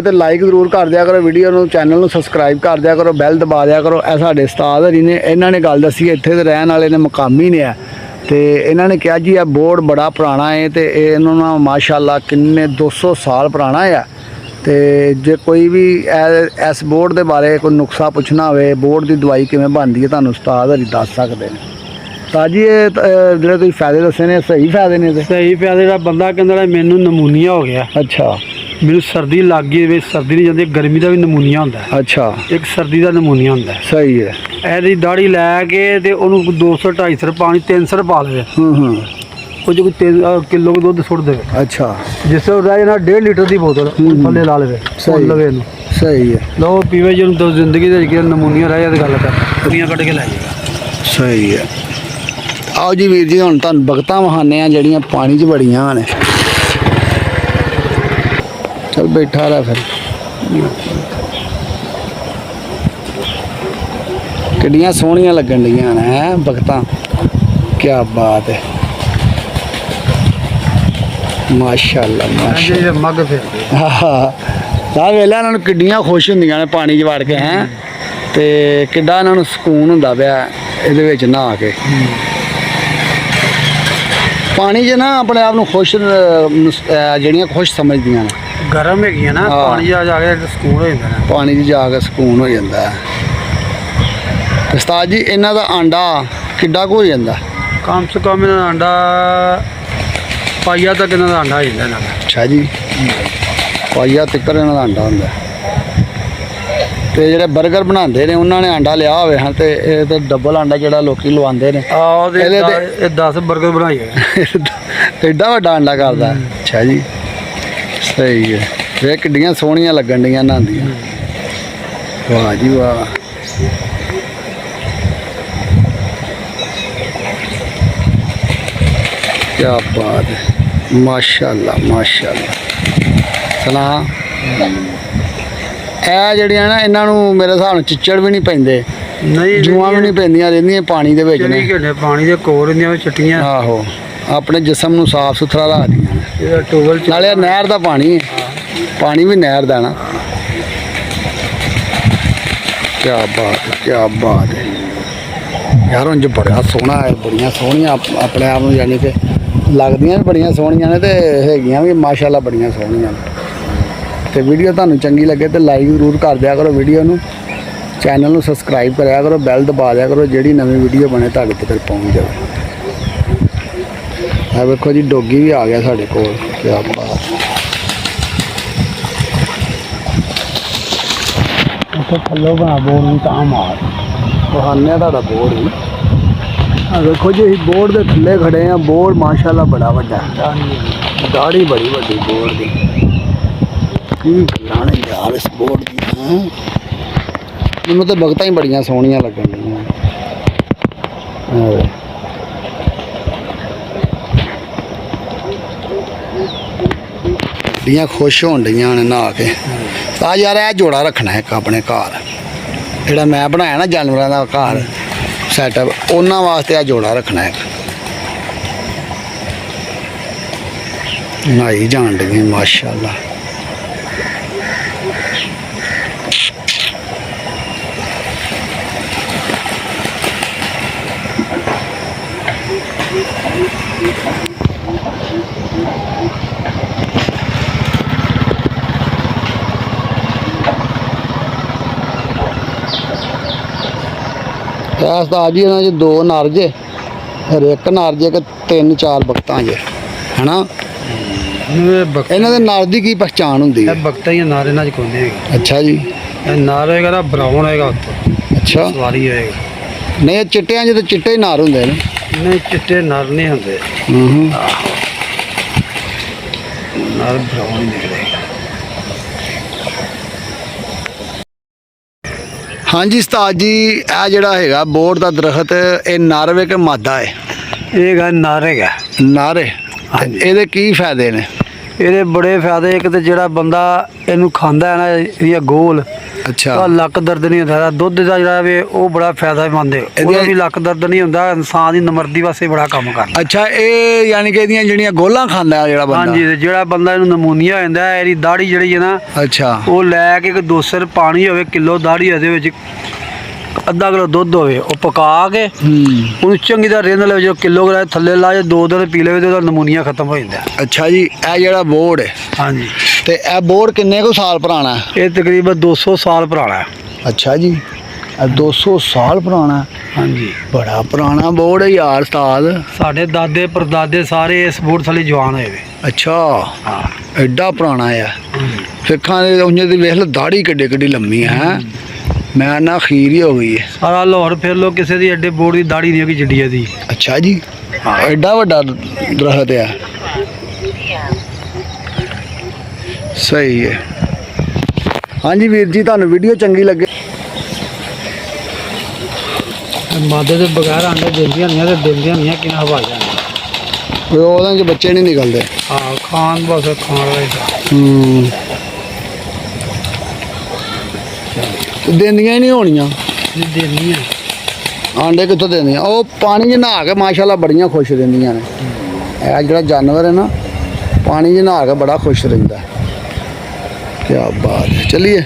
ਤੇ ਲਾਈਕ ਜ਼ਰੂਰ ਕਰ ਦਿਆ ਕਰੋ ਵੀਡੀਓ ਨੂੰ, ਚੈਨਲ ਨੂੰ ਸਬਸਕ੍ਰਾਈਬ ਕਰ ਦਿਆ ਕਰੋ, ਬੈਲ ਦਬਾ ਦਿਆ ਕਰੋ। ਇਹ ਸਾਡੇ ਉਸਤਾਦ ਹਰੀ ਨੇ, ਇਹਨਾਂ ਨੇ ਗੱਲ ਦੱਸੀ, ਇੱਥੇ ਦੇ ਰਹਿਣ ਵਾਲੇ ਨੇ, ਮਕਾਮੀ ਨੇ ਆ ਤੇ ਇਹਨਾਂ ਨੇ ਕਿਹਾ ਜੀ ਇਹ ਬੋਰਡ ਬੜਾ ਪੁਰਾਣਾ ਹੈ ਤੇ ਇਹ ਇਹਨਾਂ ਨੂੰ ਮਾਸ਼ਾਅੱਲਾ ਕਿੰਨੇ 200 ਸਾਲ ਪੁਰਾਣਾ ਆ। ਤੇ ਜੇ ਕੋਈ ਵੀ ਇਸ ਬੋਰਡ ਦੇ ਬਾਰੇ ਕੋਈ ਨੁਕਸਾ ਪੁੱਛਣਾ ਹੋਵੇ, ਬੋਰਡ ਦੀ ਦਵਾਈ ਕਿਵੇਂ ਬਣਦੀ ਹੈ, ਤੁਹਾਨੂੰ ਉਸਤਾਦ ਹਰੀ ਦੱਸ ਸਕਦੇ ਨੇ। ਤਾਂ ਜੀ ਇਹ ਜਿਹੜੇ ਤੁਸੀਂ ਫਾਇਦੇ ਦੱਸੇ ਨੇ ਸਹੀ ਫਾਇਦੇ ਨੇ? ਤੇ ਸਹੀ ਫਾਇਦੇ ਦਾ ਬੰਦਾ ਕਹਿੰਦਾ ਮੈਨੂੰ ਨਮੂਨੀਆ ਹੋ ਗਿਆ, ਅੱਛਾ, ਮੈਨੂੰ ਸਰਦੀ ਲੱਗ ਗਈ, ਵਿੱਚ ਸਰਦੀ ਨਹੀਂ ਜਾਂਦੀ, ਗਰਮੀ ਦਾ ਵੀ ਨਮੂਨੀਆ ਹੁੰਦਾ, ਅੱਛਾ, ਇੱਕ ਸਰਦੀ ਦਾ ਨਮੂਨੀਆ ਹੁੰਦਾ। ਸਹੀ ਹੈ। ਇਹਦੀ ਦਾੜੀ ਲੈ ਕੇ ਤੇ ਉਹਨੂੰ 200 250 ਪਾਣੀ 300 ਪਾ ਲਵੇ, ਉਹ ਜੋ ਕੋਈ 3 ਕਿਲੋ ਦੁੱਧ ਸੁੱਟ ਦੇਵੇ, ਅੱਛਾ, ਜਿਸ ਤੋਂ ਰਹਿ ਜਾਣਾ 1.5 ਲੀਟਰ ਦੀ ਬੋਤਲ ਥੱਲੇ ਲਾ ਲਵੇ, ਸੁੱਟ ਲਵੇ ਇਹਨੂੰ, ਸਹੀ ਹੈ। ਲਓ ਪੀਵੇ, ਜਿਹਨੂੰ ਤਾਂ ਜ਼ਿੰਦਗੀ ਦੇ ਵਿੱਚ ਨਮੂਨੀਆ ਰਹਿ ਜਾ ਤੇ ਗੱਲ ਕਰ ਦੁਨੀਆ ਕੱਢ ਕੇ ਲੈ ਜਾਏਗਾ। ਸਹੀ ਹੈ। ਆਓ ਜੀ ਵੀਰ ਜੀ, ਹੁਣ ਤੁਹਾਨੂੰ ਬਗਤਾਂ ਵਹਾਨੇ ਆ ਜਿਹੜੀਆਂ ਪਾਣੀ 'ਚ ਬੜੀਆਂ ਨੇ। ਚਲ ਬੈਠਾ ਰਹਿ ਫਿਰ। ਕਿੱਡੀਆਂ ਸੋਹਣੀਆਂ ਲੱਗਣ ਡੀਆਂ ਨੇ ਹੈ ਬਗਤਾਂ, ਕੀ ਬਾਤ ਹੈ, ਮਾਸ਼ਾਅੱਲਾ ਮਾਸ਼ਾਅੱਲਾ। ਮੱਗ ਫਿਰ ਤਾਂ ਵੇਲੇ ਇਹਨਾਂ ਨੂੰ ਕਿੱਡੀਆਂ ਖੁਸ਼ ਹੁੰਦੀਆਂ ਨੇ ਪਾਣੀ 'ਚ ਵੜ ਕੇ ਹੈ, ਤੇ ਕਿੱਡਾ ਇਹਨਾਂ ਨੂੰ ਸਕੂਨ ਹੁੰਦਾ ਪਿਆ ਇਹਦੇ ਵਿੱਚ ਨਹਾ ਕੇ। ਪਾਣੀ 'ਚ ਨਾ ਆਪਣੇ ਆਪ ਨੂੰ ਖੁਸ਼, ਜਿਹੜੀਆਂ ਖੁਸ਼ ਸਮਝਦੀਆਂ ਨੇ, ਗਰਮ ਹੈਗੀਆਂ ਨਾ, ਪਾਣੀ ਜਾ ਕੇ ਸਕੂਨ ਹੋ ਜਾਂਦਾ ਨਾ, ਪਾਣੀ 'ਚ ਜਾ ਕੇ ਸਕੂਨ ਹੋ ਜਾਂਦਾ ਹੈ। ਉਸਤਾਦ ਜੀ ਇਹਨਾਂ ਦਾ ਆਂਡਾ ਕਿੱਡਾ ਕੁ ਹੋ ਜਾਂਦਾ? ਕਮ ਸੇ ਕਮ ਇਹਨਾਂ ਦਾ ਆਂਡਾ ਪਾਈਆ ਤੱਕ ਇਹਨਾਂ ਦਾ ਆਂਡਾ ਹੋ ਜਾਂਦਾ ਇਹਨਾਂ ਦਾ। ਅੱਛਾ ਜੀ, ਪਾਈਆ ਤਿੱਕਰ ਇਹਨਾਂ ਦਾ ਆਂਡਾ ਹੁੰਦਾ। ਤੇ ਜਿਹੜੇ 버ਗਰ ਬਣਾਉਂਦੇ ਨੇ ਉਹਨਾਂ ਨੇ ਆਂਡਾ ਲਿਆ ਹੋਵੇ ਹਾਂ, ਤੇ ਇਹ ਤਾਂ ਡਬਲ ਆਂਡਾ ਜਿਹੜਾ ਲੋਕੀ ਲਵਾਉਂਦੇ ਨੇ, ਇਹ 10 버ਗਰ ਬਣਾਈਏ ਐਡਾ ਵੱਡਾ ਆਂਡਾ ਕਰਦਾ। ਅੱਛਾ ਜੀ, ਸਹੀ ਹੈ। ਵੇ ਕਿੱਡੀਆਂ ਸੋਹਣੀਆਂ ਲੱਗਣ ਡੀਆਂ ਇਹਨਾਂ ਦੀਆਂ, ਵਾਹ ਜੀ ਵਾਹ। ਕੀ ਬਾਤ ਹੈ, ਮਾਸ਼ਾਅੱਲਾ ਮਾਸ਼ਾਅੱਲਾ। ਸਲਾਮ। ਇਹ ਜਿਹੜੀਆਂ ਨਾ ਇਹਨਾਂ ਨੂੰ ਮੇਰੇ ਹਿਸਾਬ ਨਾਲ ਚਿੱਚੜ ਵੀ ਨਹੀਂ ਪੈਂਦੇ, ਨਹੀਂ, ਜੂਆਂ ਵੀ ਨਹੀਂ ਪੈਂਦੀਆਂ, ਰਹਿੰਦੀਆਂ ਪਾਣੀ ਦੇ ਵਿੱਚ ਨੇ, ਪਾਣੀ ਦੇ ਕੋਲ ਰਹਿੰਦੀਆਂ ਚਿੱਟੀਆਂ। ਆਹੋ, ਆਪਣੇ ਜਿਸਮ ਨੂੰ ਸਾਫ ਸੁਥਰਾ ਰੱਖਦੀਆਂ ਨੇ। ਇਹ ਟੂਬਲ ਨਾਲੇ ਨਹਿਰ ਦਾ ਪਾਣੀ ਹੈ, ਪਾਣੀ ਵੀ ਨਹਿਰ ਦਾ ਨਾ। ਕੀ ਬਾਤ, ਕੀ ਬਾਤ ਹੈ ਯਾਰ। ਉਂਝ ਬੜਾ ਸੋਹਣਾ ਹੈ, ਬੜੀਆਂ ਸੋਹਣੀਆਂ ਆਪਣੇ ਆਪ ਨੂੰ, ਯਾਨੀ ਕਿ ਲੱਗਦੀਆਂ ਵੀ ਬੜੀਆਂ ਸੋਹਣੀਆਂ ਨੇ ਤੇ ਹੈਗੀਆਂ ਵੀ ਮਾਸ਼ਾਅੱਲਾ ਬੜੀਆਂ ਸੋਹਣੀਆਂ ਨੇ। ਤੇ ਵੀਡੀਓ ਤੁਹਾਨੂੰ ਚੰਗੀ ਲੱਗੇ ਤੇ ਲਾਈਕ ਜ਼ਰੂਰ ਕਰ ਦਿਆ ਕਰੋ ਵੀਡੀਓ ਨੂੰ, ਚੈਨਲ ਨੂੰ ਸਬਸਕ੍ਰਾਈਬ ਕਰਿਆ ਕਰੋ, ਬੈਲ ਦਬਾ ਦਿਆ ਕਰੋ, ਜਿਹੜੀ ਨਵੀਂ ਵੀਡੀਓ ਬਣੇ ਤੁਹਾਡੇ ਤੱਕ ਪਹੁੰਚ ਜਾਵੇ। ਆ ਵੇਖੋ ਜੀ, ਡੋਗੀ ਵੀ ਆ ਗਿਆ ਸਾਡੇ ਕੋਲ। ਕੀ ਬਾਤ। ਥੱਲੋਂ ਬਣਾ ਬੋਰ ਨੂੰ ਤਾਂ ਮਾਰ ਬਹਾਨੇ ਤੁਹਾਡਾ ਬੋਰਡ ਵੀ ਆ ਵੇਖੋ ਜੀ, ਅਸੀਂ ਬੋਰਡ ਦੇ ਥੱਲੇ ਖੜੇ ਆ। ਬੋਰਡ ਮਾਸ਼ਾਅੱਲਾ ਬੜਾ ਵੱਡਾ, ਦਾੜੀ ਬੜੀ ਵੱਡੀ ਬੋਰਡ ਦੀ। ਕੀ ਕਰਾਣੇ ਯਾਰ ਇਸ ਬੋਰਡ ਦੀ, ਮੈਨੂੰ ਤਾਂ ਬਗਤਾਂ ਹੀ ਬੜੀਆਂ ਸੋਹਣੀਆਂ ਲੱਗਣ ਡੀਆਂ। ਡੀਆਂ ਖੁਸ਼ ਹੋਣ ਡੀਆਂ ਨੇ ਨਹਾ ਕੇ। ਤਾਂ ਯਾਰ ਇਹ ਜੋੜਾ ਰੱਖਣਾ ਇੱਕ ਆਪਣੇ ਘਰ, ਜਿਹੜਾ ਮੈਂ ਬਣਾਇਆ ਨਾ ਜਾਨਵਰਾਂ ਦਾ ਘਰ ਸੈਟਅਪ, ਉਹਨਾਂ ਵਾਸਤੇ ਆ ਜੋੜਾ ਰੱਖਣਾ ਇੱਕ। ਨਹਾਈ ਜਾਣ ਡੀਆਂ ਮਾਸ਼ਾਅੱਲਾ। ਉਸਤਾਦ ਜੀ ਇਹਨਾਂ 'ਚ 2 ਨਰ ਜੇ, ਇੱਕ ਨਰ ਜੇ ਕਿ 3-4 ਬਗਤਾਂ ਜੇ, ਹੈਨਾ? ਇਹਨਾਂ ਦੇ ਨਰ ਦੀ ਕੀ ਪਛਾਣ ਹੁੰਦੀ ਹੈ? ਬਗਤਾਂ ਹੀ ਨਰ ਇਹਨਾਂ 'ਚ ਕੋਈ ਨਹੀਂ ਹੈਗਾ। ਅੱਛਾ ਜੀ, ਨਰ ਹੋਏਗਾ ਨਾ ਬਰਾਊਨ ਹੋਏਗਾ ਉੱਤੇ, ਅੱਛਾ, ਸਵਾਰੀ ਹੋਏਗਾ। ਨਹੀਂ ਇਹ ਚਿੱਟਿਆਂ 'ਚ ਤਾਂ ਚਿੱਟੇ ਹੀ ਨਰ ਹੁੰਦੇ ਨੇ। ਨਹੀਂ, ਚਿੱਟੇ ਨਰ ਨਹੀਂ ਹੁੰਦੇ, ਨਰ ਬਰਾਊਨ ਨਿਕਲੇਗਾ। ਹਾਂਜੀ ਉਸਤਾਦ ਜੀ, ਇਹ ਜਿਹੜਾ ਹੈਗਾ ਬੋਰਡ ਦਾ ਦਰਖਤ, ਇਹ ਨਰ ਵੇ ਕਿ ਮਾਦਾ ਹੈ? ਇਹ ਗਾ ਨਰ ਹੈਗਾ। ਨਰ ਹੈ। ਇਹਦੇ ਕੀ ਫਾਇਦੇ ਨੇ? ਇਹਦੇ ਬੜੇ ਫਾਇਦੇ। ਇੱਕ ਤੇ ਜਿਹੜਾ ਬੰਦਾ ਇਹਨੂੰ ਖਾਂਦਾ ਹੈ ਨਾ, ਇਹਦੀਆਂ ਗੋਲ ਅੱਛਾ ਤਾਂ ਲੱਕ ਦਰਦ ਨਹੀਂ ਹੁੰਦਾ। ਦੁੱਧ ਦਾ ਜਿਹੜਾ ਵੇ ਉਹ ਬੜਾ ਫਾਇਦੇਮੰਦ ਹੈ, ਉਹਦਾ ਵੀ ਲੱਕ ਦਰਦ ਨਹੀਂ ਹੁੰਦਾ। ਇਨਸਾਨ ਦੀ ਨਮਰਦੀ ਵਾਸਤੇ ਬੜਾ ਕੰਮ ਕਰਦਾ। ਅੱਛਾ, ਇਹ ਯਾਨੀ ਕਿ ਇਹਦੀਆਂ ਜਿਹੜੀਆਂ ਗੋਲਾਂ ਖਾਂਦਾ ਜਿਹੜਾ ਬੰਦਾ। ਹਾਂਜੀ, ਤੇ ਜਿਹੜਾ ਬੰਦਾ ਇਹਨੂੰ ਨਮੂਨੀਆ ਹੋ ਜਾਂਦਾ, ਇਹਦੀ ਦਾੜੀ ਜਿਹੜੀ ਹੈ ਨਾ, ਅੱਛਾ ਉਹ ਲੈ ਕੇ 2 ਸਿਰ ਪਾਣੀ ਹੋਵੇ, ਕਿਲੋ ਦਾੜੀ ਉਹਦੇ ਵਿੱਚ ਅੱਧਾ ਕਿਲੋ ਦੁੱਧ ਹੋਵੇ, ਉਹ ਪਕਾ ਕੇ ਉਹਨੂੰ ਚੰਗੀ ਤਰ੍ਹਾਂ ਰਿੰਨ ਲਵੇ। ਜੋ ਕਿਲੋਗ੍ਰਾਮ ਥੱਲੇ ਲਾ ਜੇ 2 ਦਿਨ ਪੀ ਲਵੇ ਤੇ ਉਹਦਾ ਨਮੂਨੀਆ ਖਤਮ ਹੋ ਜਾਂਦਾ। ਅੱਛਾ ਜੀ, ਇਹ ਜਿਹੜਾ ਬੋਰਡ ਹੈ, ਹਾਂਜੀ, ਤੇ ਇਹ ਬੋਰਡ ਕਿੰਨੇ ਕੁ ਸਾਲ ਪੁਰਾਣਾ ਹੈ? ਇਹ ਤਕਰੀਬਨ 200 ਸਾਲ ਪੁਰਾਣਾ ਹੈ। ਅੱਛਾ ਜੀ, ਇਹ 200 ਸਾਲ ਪੁਰਾਣਾ ਹੈ। ਹਾਂਜੀ, ਬੜਾ ਪੁਰਾਣਾ ਬੋਰਡ ਹੈ ਯਾਰ ਉਸਤਾਦ। ਸਾਡੇ ਦਾਦੇ ਪਰਦਾਦੇ ਸਾਰੇ ਇਸ ਬੋਰਡ ਥੱਲੇ ਜਵਾਨ ਹੋਏ ਵੇ। ਅੱਛਾ, ਹਾਂ, ਐਡਾ ਪੁਰਾਣਾ ਆ। ਸਿੱਖਾਂ ਦੇ ਉਂਝ ਦੀ ਵੇਖ ਲ ਦਾੜੀ ਕਿੱਡੀ ਕਿੱਡੀ ਲੰਮੀ ਹੈ। ਮੈਂ ਨਾ ਖੀਰ ਹੀ ਹੋ ਗਈ ਹੈ। ਸਾਰਾ ਲਾਹੌਰ ਫਿਰ ਲੋ, ਕਿਸੇ ਦੀ ਐਡੇ ਬੋਰਡ ਦੀ ਦਾੜੀ ਨਹੀਂ ਹੈਗੀ ਜਿੱਡੀ ਇਹਦੀ। ਅੱਛਾ ਜੀ, ਐਡਾ ਵੱਡਾ ਦਰਖਤ ਆ। ਸਹੀ ਹੈ। ਹਾਂਜੀ ਵੀਰ ਜੀ, ਤੁਹਾਨੂੰ ਵੀਡੀਓ ਚੰਗੀ ਲੱਗੇ? ਮਾਦੇ ਦੇ ਬਗੈਰ ਆਂਡੇ ਦਿੰਦੀਆਂ ਨਹੀਂ ਤੇ ਦਿੰਦੀਆਂ ਨਹੀਂ ਕਿਨਾਂ ਹਵਾ ਜਾਂਦੇ। ਉਹਦਾਂ ਚ ਬੱਚੇ ਨਹੀਂ ਨਿਕਲਦੇ। ਹਾਂ, ਖਾਣ ਬਸ ਖਾਣ ਵਾਲੇ ਦਿੰਦੀਆਂ ਹੀ ਨਹੀਂ ਹੋਣੀਆਂ। ਦਿੰਦੀਆਂ ਆਂਡੇ ਕਿੱਥੋਂ ਦਿੰਦੀਆਂ? ਉਹ ਪਾਣੀ 'ਚ ਨਹਾ ਕੇ ਮਾਸ਼ਾਅੱਲਾ ਬੜੀਆਂ ਖੁਸ਼ ਰਹਿੰਦੀਆਂ ਨੇ। ਇਹ ਜਿਹੜਾ ਜਾਨਵਰ ਹੈ ਨਾ, ਪਾਣੀ 'ਚ ਨਹਾ ਕੇ ਬੜਾ ਖੁਸ਼ ਰਹਿੰਦਾ। ਕੀ ਬਾਤ ਹੈ। ਚਲਿਏ।